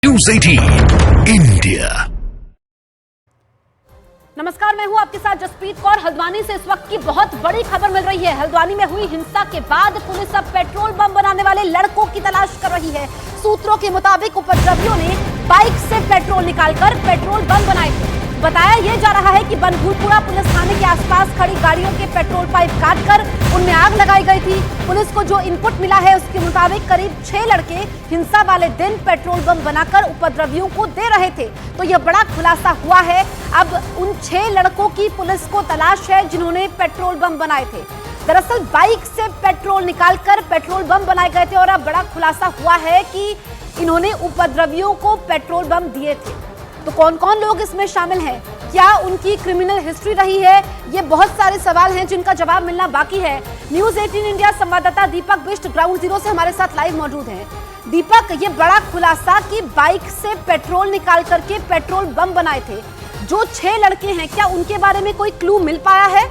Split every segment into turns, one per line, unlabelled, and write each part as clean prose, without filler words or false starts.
News 18 India.
नमस्कार, मैं हूं आपके साथ जसप्रीत कौर। हल्द्वानी से इस वक्त की बहुत बड़ी खबर मिल रही है। हल्द्वानी में हुई हिंसा के बाद पुलिस अब पेट्रोल बम बनाने वाले लड़कों की तलाश कर रही है। सूत्रों के मुताबिक उपद्रवियों ने बाइक से पेट्रोल निकालकर पेट्रोल बम बनाए थे। बताया यह जा रहा है कि बनभूलपुरा पुलिस थाने के आसपास खड़ी गाड़ियों के पेट्रोल पाइप काटकर उनमें आग लगाई गई थी। पुलिस को जो इनपुट मिला है उसके मुताबिक करीब 6 लड़के हिंसा वाले दिन पेट्रोल बम बनाकर उपद्रवियों को दे रहे थे। तो यह बड़ा खुलासा हुआ है। अब उन 6 लड़कों की पुलिस को तलाश है जिन्होंने पेट्रोल बम बनाए थे। दरअसल बाइक से पेट्रोल निकालकर पेट्रोल बम बनाए गए थे और अब बड़ा खुलासा हुआ है कि इन्होंने उपद्रवियों को पेट्रोल बम दिए थे। तो कौन कौन लोग इसमें शामिल हैं, क्या उनकी क्रिमिनल हिस्ट्री रही है, ये बहुत सारे सवाल हैं जिनका जवाब मिलना बाकी है। न्यूज़ 18 इंडिया संवाददाता दीपक बिष्ट ग्राउंड जीरो से हमारे साथ लाइव मौजूद हैं। दीपक, ये बड़ा खुलासा कि बाइक से पेट्रोल निकाल करके पेट्रोल बम बनाए थे, जो 6 लड़के हैं, क्या उनके बारे में कोई क्लू मिल पाया है?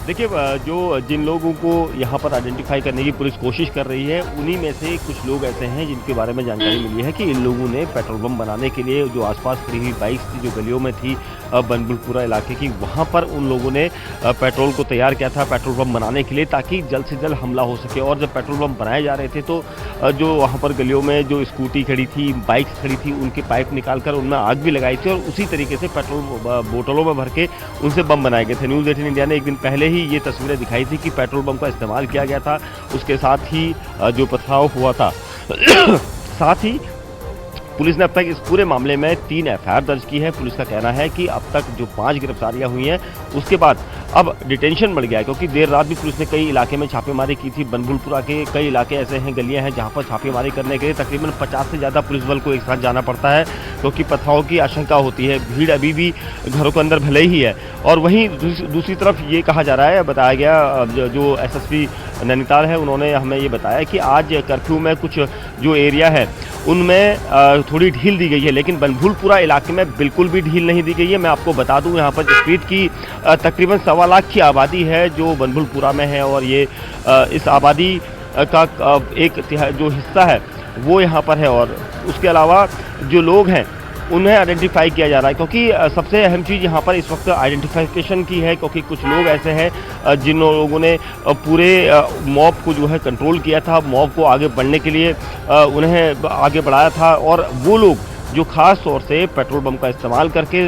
देखिए, जो जिन लोगों को यहाँ पर आइडेंटिफाई करने की पुलिस कोशिश कर रही है, उन्हीं में से कुछ लोग ऐसे हैं जिनके बारे में जानकारी मिली है कि इन लोगों ने पेट्रोल बम बनाने के लिए जो आसपास खड़ी हुई बाइक्स थी, जो गलियों में थी बनभूलपुरा इलाके की, वहाँ पर उन लोगों ने पेट्रोल को तैयार किया था पेट्रोल बम बनाने के लिए, ताकि जल्द से जल्द हमला हो सके। और जब पेट्रोल बम बनाए जा रहे थे तो जो वहाँ पर गलियों में जो स्कूटी खड़ी थी, बाइक्स खड़ी थी, उनके पाइप निकाल कर उनमें आग भी लगाई थी और उसी तरीके से पेट्रोल बोतलों में भर के उनसे बम बनाए गए थे। न्यूज़ 18 इंडिया ने एक दिन पहले ही ये तस्वीरें दिखाई थी कि पेट्रोल बम का इस्तेमाल किया गया था, उसके साथ ही जो पथराव हुआ था। साथ ही पुलिस ने अब तक इस पूरे मामले में 3 एफआईआर दर्ज की है। पुलिस का कहना है कि अब तक जो 5 गिरफ्तारियां हुई हैं, उसके बाद अब डिटेंशन बढ़ गया है, क्योंकि देर रात भी पुलिस ने कई इलाके में छापेमारी की थी। बनभूलपुरा के कई इलाके ऐसे हैं, गलियां हैं, जहां पर छापेमारी करने के लिए तकरीबन 50 से ज़्यादा पुलिस बल को एक साथ जाना पड़ता है, क्योंकि पथराव की आशंका होती है। भीड़ अभी भी घरों के अंदर भले ही है। और वहीं दूसरी तरफ ये कहा जा रहा है, बताया गया, जो एसएसपी नैनीताल है, उन्होंने हमें ये बताया कि आज कर्फ्यू में कुछ जो एरिया है उनमें थोड़ी ढील दी गई है, लेकिन बनभूलपुरा इलाके में बिल्कुल भी ढील नहीं दी गई है। मैं आपको बता दूं, यहाँ पर जसप्रीत की तकरीबन 1.25 लाख की आबादी है जो बनभूलपुरा में है, और ये इस आबादी का एक जो हिस्सा है वो यहाँ पर है। और उसके अलावा जो लोग हैं उन्हें आइडेंटिफाई किया जा रहा है, क्योंकि सबसे अहम चीज़ यहाँ पर इस वक्त आइडेंटिफिकेशन की है, क्योंकि कुछ लोग ऐसे हैं जिन लोगों ने पूरे मॉब को जो है कंट्रोल किया था, मॉब को आगे बढ़ने के लिए उन्हें आगे बढ़ाया था। और वो लोग जो खास तौर से पेट्रोल बम का इस्तेमाल करके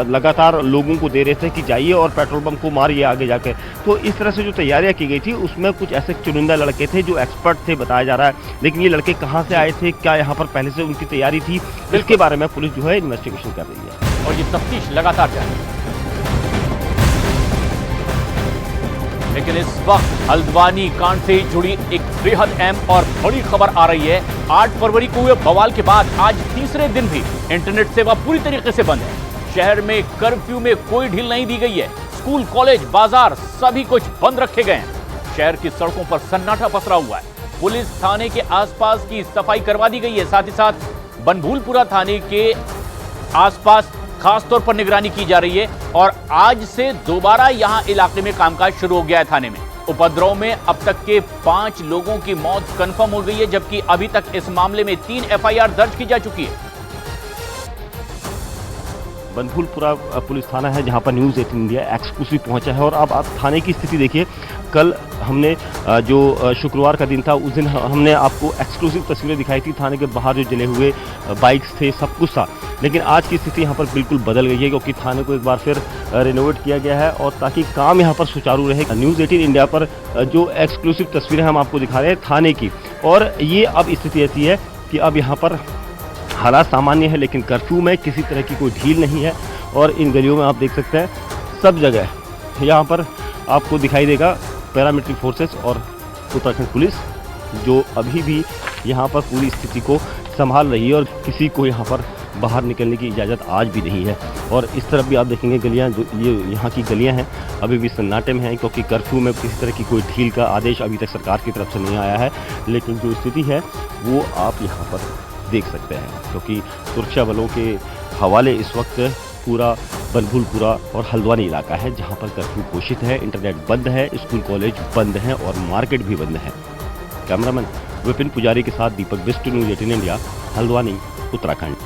लगातार लोगों को दे रहे थे कि जाइए और पेट्रोल बम को मारिए आगे जाकर। तो इस तरह से जो तैयारियां की गई थी, उसमें कुछ ऐसे चुनिंदा लड़के थे जो एक्सपर्ट थे, बताया जा रहा है। लेकिन ये लड़के कहां से आए थे, क्या यहाँ पर पहले से उनकी तैयारी थी, इसके बारे में पुलिस जो है इन्वेस्टिगेशन कर रही है
और ये तफ्तीश लगातार जारी है। लेकिन इस वक्त हल्द्वानी कांड से जुड़ी एक बेहद अहम और बड़ी खबर आ रही है। 8 फरवरी को हुए बवाल के बाद आज तीसरे दिन भी इंटरनेट सेवा पूरी तरीके से बंद है। शहर में कर्फ्यू में कोई ढील नहीं दी गई है। स्कूल, कॉलेज, बाजार सभी कुछ बंद रखे गए हैं। शहर की सड़कों पर सन्नाटा पसरा हुआ है। पुलिस थाने के आसपास की सफाई करवा दी गई है। साथ ही साथ बनभूलपुरा थाने के आसपास खास तौर पर निगरानी की जा रही है और आज से दोबारा यहां इलाके में कामकाज शुरू हो गया है। थाने में उपद्रव में अब तक के 5 लोगों की मौत कंफर्म हो गई है, जबकि अभी तक इस मामले में 3 एफआईआर दर्ज की जा चुकी है।
बनभूलपुरा पुलिस थाना है जहां पर न्यूज़ 18 इंडिया एक्सक्लूसिव पहुंचा है। और अब आप थाने की स्थिति देखिए। कल हमने जो शुक्रवार का दिन था, उस दिन हमने आपको एक्सक्लूसिव तस्वीरें दिखाई थी। थाने के बाहर जो जले हुए बाइक्स थे, सब कुछ था। लेकिन आज की स्थिति यहाँ पर बिल्कुल बदल गई है, क्योंकि थाने को एक बार फिर रिनोवेट किया गया है, और ताकि काम यहाँ पर सुचारू रहे। न्यूज़ 18 इंडिया पर जो एक्सक्लूसिव तस्वीरें हम आपको दिखा रहे हैं थाने की, और ये अब स्थिति ऐसी है कि अब यहाँ पर हालात सामान्य है, लेकिन कर्फ्यू में किसी तरह की कोई ढील नहीं है। और इन गलियों में आप देख सकते हैं सब जगह यहाँ पर आपको दिखाई देगा पैरामिलिट्री फोर्सेस और उत्तराखंड पुलिस, जो अभी भी यहाँ पर पूरी स्थिति को संभाल रही है, और किसी को यहाँ पर बाहर निकलने की इजाज़त आज भी नहीं है। और इस तरफ भी आप देखेंगे गलियाँ, जो ये यहाँ की गलियाँ हैं, अभी भी सन्नाटे में हैं, क्योंकि कर्फ्यू में किसी तरह की कोई ढील का आदेश अभी तक सरकार की तरफ से नहीं आया है। लेकिन जो स्थिति है वो आप यहाँ पर देख सकते हैं, क्योंकि सुरक्षा बलों के हवाले इस वक्त पूरा बनभूलपुरा और हल्द्वानी इलाका है, जहां पर कर्फ्यू घोषित है, इंटरनेट बंद है, स्कूल कॉलेज बंद हैं और मार्केट भी बंद है। कैमरामैन विपिन पुजारी के साथ दीपक बिष्ट, न्यूज़ 18 इंडिया, हल्द्वानी, उत्तराखंड।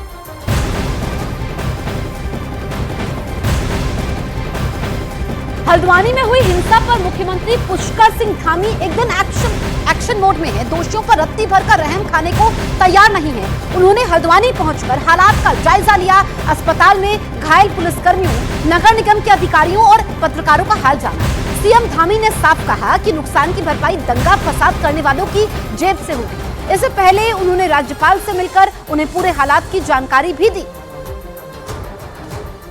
हल्द्वानी में हुई हिंसा पर मुख्यमंत्री पुष्कर सिंह धामी एकदम एक्शन मोड में है। दोषियों पर रत्ती भर का रहम खाने को तैयार नहीं है। उन्होंने हल्द्वानी पहुंचकर हालात का जायजा लिया। अस्पताल में घायल पुलिसकर्मियों, नगर निगम के अधिकारियों और पत्रकारों का हाल जाना। सीएम धामी ने साफ कहा कि नुकसान की भरपाई दंगा फसाद करने वालों की जेब से होगी। इससे पहले उन्होंने राज्यपाल से मिलकर उन्हें पूरे हालात की जानकारी भी दी।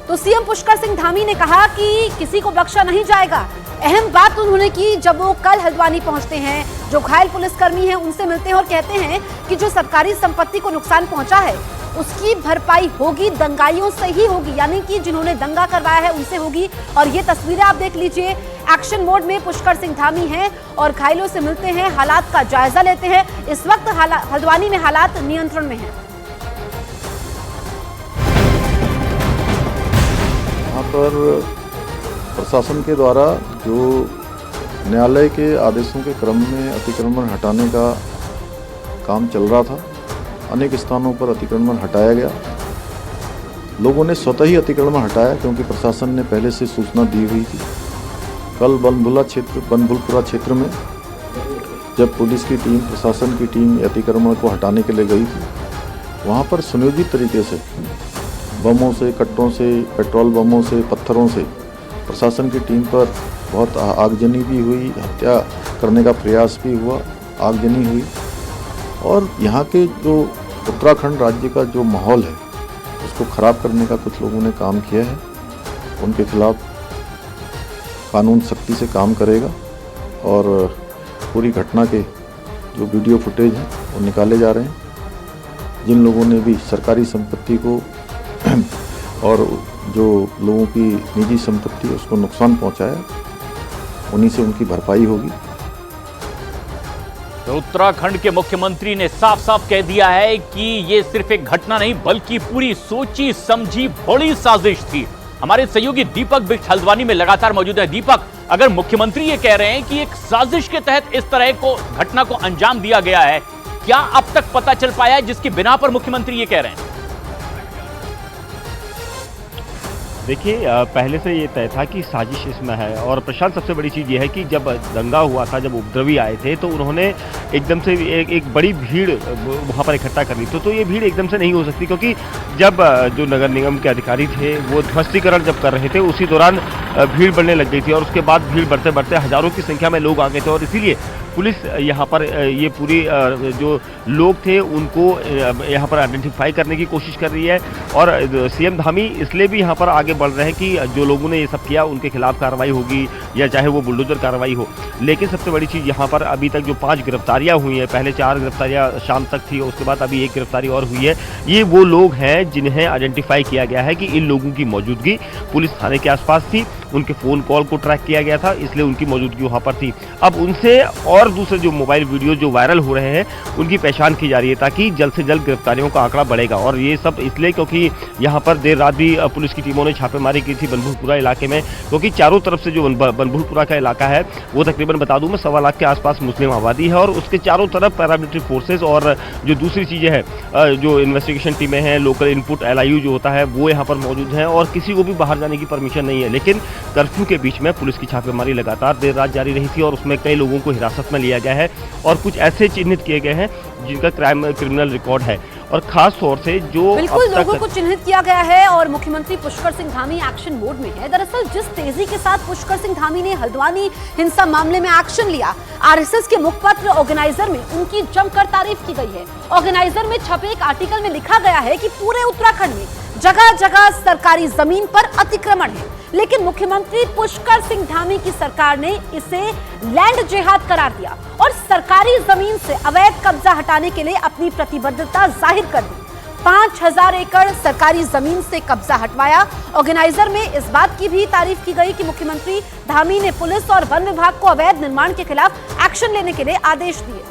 तो सीएम पुष्कर सिंह धामी ने कहा कि किसी को बख्शा नहीं जाएगा। अहम बात उन्होंने की जब वो कल हल्द्वानी पहुंचते हैं, जो घायल पुलिसकर्मी हैं उनसे मिलते हैं और कहते हैं कि जो सरकारी संपत्ति को नुकसान पहुंचा है उसकी भरपाई होगी, दंगाइयों से ही होगी, यानी कि जिन्होंने दंगा करवाया है उनसे होगी। और ये तस्वीरें आप देख लीजिए, एक्शन मोड में पुष्कर सिंह धामी हैं और घायलों से मिलते हैं, हालात का जायजा लेते हैं। इस वक्त हल्द्वानी में हालात नियंत्रण में हैं।
यहाँ पर प्रशासन के द्वारा जो न्यायालय के आदेशों के क्रम में अतिक्रमण हटाने का काम चल रहा था, अनेक स्थानों पर अतिक्रमण हटाया गया। लोगों ने स्वतः ही अतिक्रमण हटाया क्योंकि प्रशासन ने पहले से सूचना दी हुई थी। कल बनभूलपुरा क्षेत्र में जब पुलिस की टीम, प्रशासन की टीम अतिक्रमण को हटाने के लिए गई थी, वहाँ पर सुनियोजित तरीके से बमों से, कट्टों से, पेट्रोल बमों से, पत्थरों से प्रशासन की टीम पर बहुत आगजनी भी हुई, हत्या करने का प्रयास भी हुआ, आगजनी हुई। और यहाँ के जो उत्तराखंड राज्य का जो माहौल है उसको ख़राब करने का कुछ लोगों ने काम किया है। उनके खिलाफ कानून सख्ती से काम करेगा और पूरी घटना के जो वीडियो फुटेज हैं वो निकाले जा रहे हैं। जिन लोगों ने भी सरकारी संपत्ति को और जो लोगों की निजी संपत्ति है उसको नुकसान पहुंचाया, उन्हीं से उनकी भरपाई होगी।
तो उत्तराखंड के मुख्यमंत्री ने साफ साफ कह दिया है कि ये सिर्फ एक घटना नहीं बल्कि पूरी सोची समझी बड़ी साजिश थी। हमारे सहयोगी दीपक बिष्ट हल्द्वानी में लगातार मौजूद है। दीपक, अगर मुख्यमंत्री ये कह रहे हैं कि एक साजिश के तहत इस तरह को घटना को अंजाम दिया गया है, क्या अब तक पता चल पाया है जिसकी बिना पर मुख्यमंत्री ये कह रहे हैं?
देखिए, पहले से ये तय था कि साजिश इसमें है। और प्रशांत, सबसे बड़ी चीज़ ये है कि जब दंगा हुआ था, जब उपद्रवी आए थे, तो उन्होंने एकदम से एक बड़ी भीड़ वहाँ पर इकट्ठा कर ली। तो ये भीड़ एकदम से नहीं हो सकती, क्योंकि जब जो नगर निगम के अधिकारी थे वो ध्वस्तीकरण जब कर रहे थे, उसी दौरान भीड़ बढ़ने लग गई थी और उसके बाद भीड़ बढ़ते बढ़ते हज़ारों की संख्या में लोग आ गए थे। और इसीलिए पुलिस यहाँ पर ये पूरी जो लोग थे उनको यहाँ पर आइडेंटिफाई करने की कोशिश कर रही है। और सीएम धामी इसलिए भी यहाँ पर आगे बढ़ रहे हैं कि जो लोगों ने ये सब किया उनके खिलाफ कार्रवाई होगी, या चाहे वो बुलडोजर कार्रवाई हो। लेकिन सबसे बड़ी चीज़ यहाँ पर अभी तक जो 5 गिरफ्तारियाँ हुई हैं, पहले 4 गिरफ्तारियाँ शाम तक थी, उसके बाद अभी 1 गिरफ्तारी और हुई है। ये वो लोग हैं जिन्हें आइडेंटिफाई किया गया है कि इन लोगों की मौजूदगी पुलिस थाने के आसपास थी, उनके फ़ोन कॉल को ट्रैक किया गया था, इसलिए उनकी मौजूदगी वहाँ पर थी। अब उनसे और दूसरे जो मोबाइल वीडियो जो वायरल हो रहे हैं उनकी पहचान की जा रही है, ताकि जल्द से जल्द गिरफ्तारियों का आंकड़ा बढ़ेगा। और ये सब इसलिए क्योंकि यहाँ पर देर रात भी पुलिस की टीमों ने छापेमारी की थी बनभूलपुरा इलाके में, क्योंकि चारों तरफ से जो बनभूलपुरा का इलाका है वो तकरीबन बता दूं मैं 1.25 लाख के आसपास मुस्लिम आबादी है। और उसके चारों तरफ पैरामिलिट्री फोर्सेज और जो दूसरी चीज़ें हैं, जो इन्वेस्टिगेशन टीमें हैं, लोकल इनपुट LIU जो होता है वो यहाँ पर मौजूद हैं। और किसी को भी बाहर जाने की परमिशन नहीं है। लेकिन कर्फ्यू के बीच में पुलिस की छापेमारी लगातार देर रात जारी रही थी और उसमें कई लोगों को हिरासत में लिया गया है और कुछ ऐसे चिन्हित किए गए हैं जिनका क्रिमिनल रिकॉर्ड है। और खास तौर से जो
बिल्कुल लोगों को चिन्हित किया गया है और मुख्यमंत्री पुष्कर सिंह धामी एक्शन मोड में है। दरअसल जिस तेजी के साथ पुष्कर सिंह धामी ने हल्द्वानी हिंसा मामले में एक्शन लिया, RSS के मुखपत्र ऑर्गेनाइजर में उनकी जमकर तारीफ की गई है। ऑर्गेनाइजर में छपे एक आर्टिकल में लिखा गया है कि पूरे उत्तराखंड में जगह जगह सरकारी जमीन पर अतिक्रमण है, लेकिन मुख्यमंत्री पुष्कर सिंह धामी की सरकार ने इसे लैंड जिहाद करार दिया और सरकारी जमीन से अवैध कब्जा हटाने के लिए अपनी प्रतिबद्धता जाहिर कर दी। 5000 एकड़ सरकारी जमीन से कब्जा हटवाया। ऑर्गेनाइजर में इस बात की भी तारीफ की गई कि मुख्यमंत्री धामी ने पुलिस और वन विभाग को अवैध निर्माण के खिलाफ एक्शन लेने के लिए आदेश दिए।